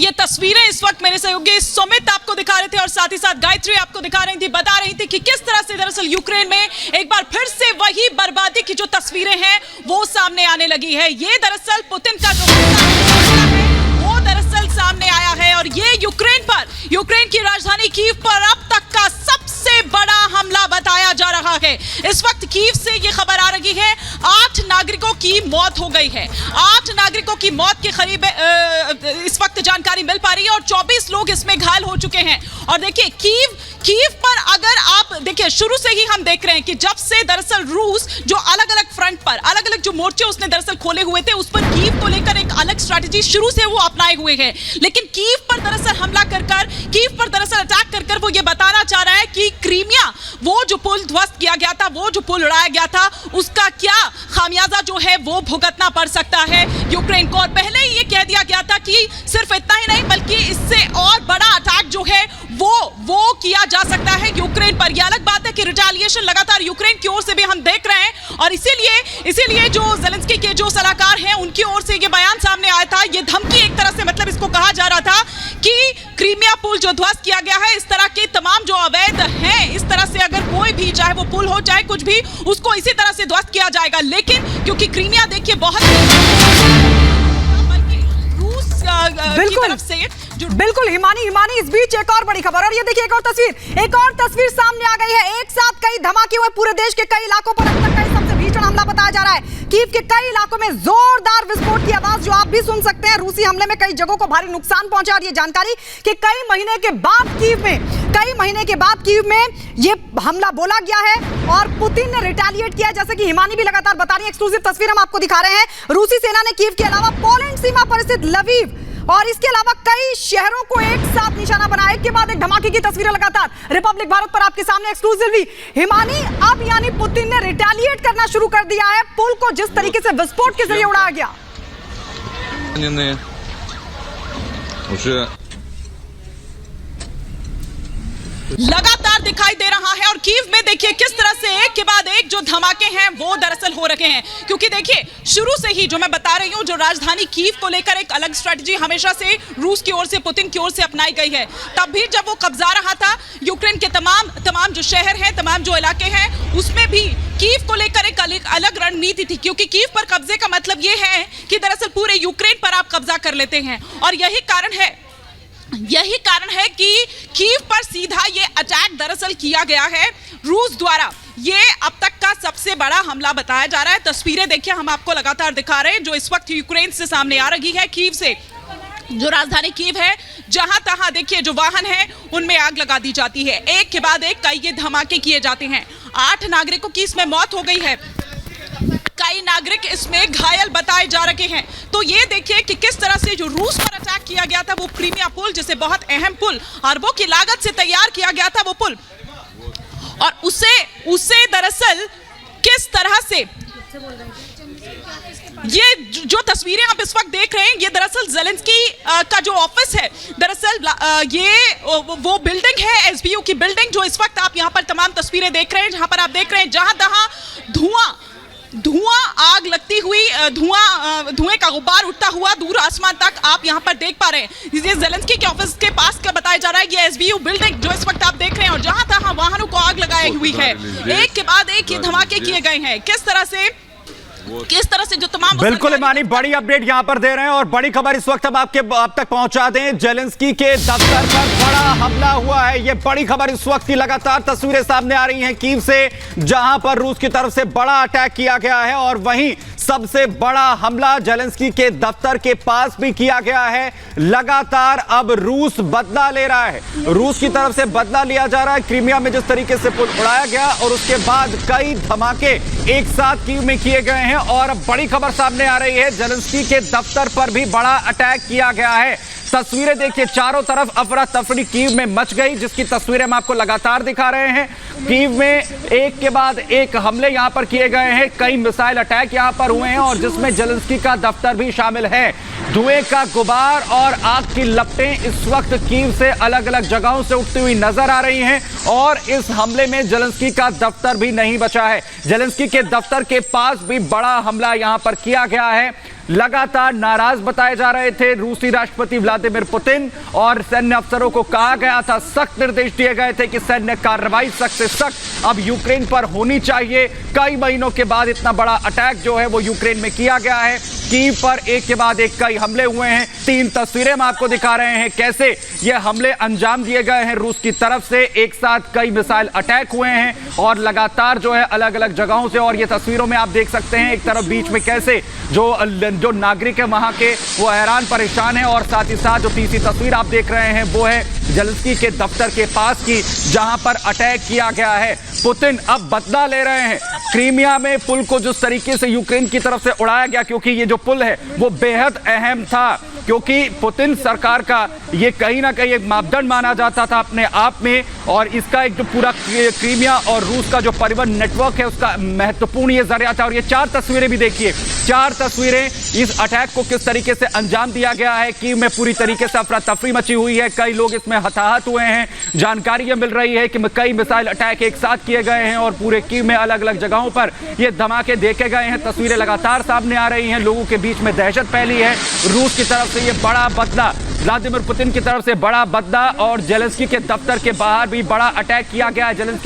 ये तस्वीरें इस वक्त मेरे सहयोगी सुमित आपको दिखा रहे थे और साथ ही साथ गायत्री आपको दिखा रही थी, बता रही थी कि किस तरह से दरअसल यूक्रेन में एक बार फिर से वही बर्बादी की जो तस्वीरें हैं वो सामने आने लगी है। ये दरअसल पुतिन का जो है वो दरअसल सामने आया है और ये यूक्रेन की राजधानी कीव पर अब तक का सबसे बड़ा हमला बताया जा रहा है। इस वक्त कीव से ये खबर आ रही है 8 नागरिकों की मौत हो गई है। 8 नागरिकों की मौत के करीब इस वक्त जानकारी मिल पा रही है और 24 लोग इसमें घायल हो चुके हैं। और देखिए कीव पर अगर आप देखिए शुरू से ही हम देख रहे हैं कि जब से दरअसल रूस जो अलग अलग फ्रंट पर अलग अलग जो मोर्चे उसने दरअसल खोले हुए थे उस पर कीव को लेकर एक अलग स्ट्रैटेजी शुरू से वो अपनाए हुए हैं। लेकिन कीव पर दरअसल हमला कर कीव पर दरअसल अटैक कर वो ये बताना चाह रहा है कि क्रीमिया वो जो पुल ध्वस्त किया गया था, वो जो पुल उड़ाया गया था, उसका क्या खामियाजा जो है वो भुगतना पड़ सकता है यूक्रेन को। और पहले ही ये कह दिया गया था कि सिर्फ इतना ही नहीं बल्कि इससे और बड़ा अटैक जो है वो किया जा सकता है यूक्रेन पर। यह अलग बात है कि रिटेलिएशन लगातार यूक्रेन की ओर से भी हम देख रहे हैं और इसीलिए जो ज़ेलेंस्की के जो सलाहकार हैं उनकी ओर से ये बयान सामने आया था। ये धमकी एक तरह से मतलब इसको कहा जा रहा था कि क्रीमिया पुल जो ध्वस्त किया गया है, इस तरह के तमाम जो अवैध हैं, इस तरह से अगर कोई भी चाहे वो पुल हो चाहे कुछ भी, उसको इसी तरह से ध्वस्त किया जाएगा। लेकिन क्योंकि क्रीमिया देखिए बहुत बिल्कुल हिमानी इस बीच एक और बड़ी खबर और ये देखिए एक और तस्वीर सामने आ गई है। एक साथ कई धमाके हुए पूरे देश के कई इलाकों पर। अब तक का सबसे भीषण हमला बताया जा रहा है। कीव के कई इलाकों में जोरदार विस्फोट की आवाज जो आप भी सुन सकते हैं। रूसी हमले में कई जगहों को भारी नुकसान पहुंचा और ये जानकारी कि कई महीने के बाद कीव में ये हमला बोला गया है और पुतिन ने रिटेलिएट किया, जैसे कि हिमानी भी लगातार बता रही है। एक्सक्लूसिव तस्वीर हम आपको दिखा रहे हैं। रूसी सेना ने कीव के अलावा पोलैंड सीमा पर स्थित लवीव और इसके अलावा कई शहरों को एक साथ निशाना बनाया। एक के बाद एक धमाके की तस्वीरें लगातार रिपब्लिक भारत पर आपके सामने एक्सक्लूसिवली। हिमानी, अब यानी पुतिन ने रिटेलिएट करना शुरू कर दिया है। पुल को जिस तरीके से विस्फोट के जरिए उड़ाया गया, लगातार दिखाई दे रहा है। और कीव में देखिए किस तरह से एक के बाद एक जो धमाके हैं वो दरअसल हो रखे हैं। क्योंकि देखिए शुरू से ही जो मैं बता रही हूं, जो राजधानी कीव को लेकर एक अलग स्ट्रेटजी हमेशा से रूस की ओर से, पुतिन की ओर से अपनाई गई है। तब भी जब वो कब्जा रहा था यूक्रेन के तमाम जो शहर हैं, तमाम जो इलाके हैं, उसमें भी कीव को लेकर एक अलग रणनीति थी। क्योंकि कीव पर कब्जे का मतलब ये है कि दरअसल पूरे यूक्रेन पर आप कब्जा कर लेते हैं। और यही कारण है कि कीव पर सीधा ये अटैक दरअसल किया गया है रूस द्वारा। ये अब तक का सबसे बड़ा हमला बताया जा रहा है। तस्वीरें देखिए हम आपको लगातार दिखा रहे हैं जो इस वक्त यूक्रेन से सामने आ रही है। कीव से जो राजधानी कीव है, जहां तहां देखिए जो वाहन है उनमें आग लगा दी जाती है। एक के बाद एक कई ये धमाके किए जाते हैं। 8 नागरिकों की इसमें मौत हो गई है, कई नागरिक इसमें घायल बताए जा रहे हैं। तो ये देखिए कि किस तरह से जो रूस पर अटैक किया गया था, वो क्रीमिया पुल, जिसे बहुत अहम पुल, अरबों की लागत से तैयार किया गया था वो पुल, और उसे दरअसल किस तरह से ये जो तस्वीरें आप इस वक्त देख रहे हैं, ये दरअसल ज़ेलेंस्की का जो ऑफिस है, दरअसल ये वो बिल्डिंग है, एसबीयू की बिल्डिंग, जो इस वक्त आप यहाँ पर तमाम तस्वीरें देख रहे हैं, जहां पर आप देख रहे हैं जहां तहां धुआं आग लगती हुई, धुएं का गुब्बार उठता हुआ दूर आसमान तक आप यहां पर देख पा रहे हैं। ये ज़ेलेंस्की के ऑफिस के पास का बताया जा रहा है, ये एसबीयू बिल्डिंग जो इस वक्त आप देख रहे हैं, और जहां तहां वाहनों को आग लगाई हुई है। एक के बाद एक ये धमाके किए गए हैं। किस तरह से जो तमाम, बिल्कुल हिमानी, बड़ी अपडेट यहां पर दे रहे हैं और बड़ी खबर इस वक्त आप तक पहुंचा दें। ज़ेलेंस्की के दफ्तर पर बड़ा हमला हुआ है। ये बड़ी खबर इस वक्त की लगातार तस्वीरें सामने आ रही हैं कीव से, जहां पर रूस की तरफ से बड़ा अटैक किया गया है और वहीं सबसे बड़ा हमला ज़ेलेंस्की के दफ्तर के पास भी किया गया है। लगातार अब रूस बदला ले रहा है, रूस की तरफ से बदला लिया जा रहा है। क्रीमिया में जिस तरीके से पुल उड़ाया गया और उसके बाद कई धमाके एक साथ कीव में किए गए हैं और अब बड़ी खबर सामने आ रही है, ज़ेलेंस्की के दफ्तर पर भी बड़ा अटैक किया गया है। तस्वीरें देखिए, चारों तरफ अफरा तफरी कीव में मच गई, जिसकी तस्वीरें हम आपको लगातार दिखा रहे हैं। कीव में एक के बाद एक हमले यहां पर किए गए हैं, कई मिसाइल अटैक यहां पर हुए हैं और जिसमें ज़ेलेंस्की का दफ्तर भी शामिल है। धुएं का गुबार और आग की लपटें इस वक्त कीव से अलग अलग जगहों से उठती हुई नजर आ रही हैं और इस हमले में जेलेंस्की का दफ्तर भी नहीं बचा है। जेलेंस्की के दफ्तर के पास भी बड़ा हमला यहां पर किया गया है। लगातार नाराज बताए जा रहे थे रूसी राष्ट्रपति व्लादिमीर पुतिन और सैन्य अफसरों को कहा गया था, सख्त निर्देश दिए गए थे कि सैन्य कार्रवाई सख्त से सख्त अब यूक्रेन पर होनी चाहिए। कई महीनों के बाद इतना बड़ा अटैक जो है वो यूक्रेन में किया गया है। कीव पर एक के बाद एक कई हमले हुए हैं। 3 तस्वीरें हम आपको दिखा रहे हैं कैसे ये हमले अंजाम दिए गए हैं रूस की तरफ से। एक साथ कई मिसाइल अटैक हुए हैं और लगातार जो है अलग अलग जगहों से, और ये तस्वीरों में आप देख सकते हैं एक तरफ बीच में कैसे जो नागरिक है वहां के वो हैरान परेशान है, और साथ ही साथ जो तीसरी तस्वीर आप देख रहे हैं वो है जेलेंस्की के दफ्तर के पास की जहां पर अटैक किया गया है। पुतिन अब बदला ले रहे हैं। क्रीमिया में पुल को जिस तरीके से यूक्रेन की तरफ से उड़ाया गया, क्योंकि ये जो पुल है वो बेहद अहम था, क्योंकि पुतिन सरकार का ये कहीं ना कहीं एक मापदंड माना जाता था अपने आप में, और इसका एक जो पूरा क्रीमिया और रूस का जो परिवहन नेटवर्क है उसका महत्वपूर्ण ये जरिया था। और ये 4 तस्वीरें भी देखिए, 4 तस्वीरें इस अटैक को किस तरीके से अंजाम दिया गया है। कीव में पूरी तरीके से अफरा तफरी मची हुई है, कई लोग इसमें हताहत हुए हैं। जानकारी ये मिल रही है कि कई मिसाइल अटैक एक साथ किए गए हैं और पूरे कीव में अलग अलग जगहों पर ये धमाके देखे गए हैं। तस्वीरें लगातार सामने आ रही हैं, लोगों के बीच में दहशत फैली है। रूस की तरफ से ये बड़ा बदला, व्लादिमीर पुतिन की तरफ से बड़ा बदला, और जेलेंस्की के दफ्तर के बाहर भी बड़ा अटैक किया गया है। जेलेंस्की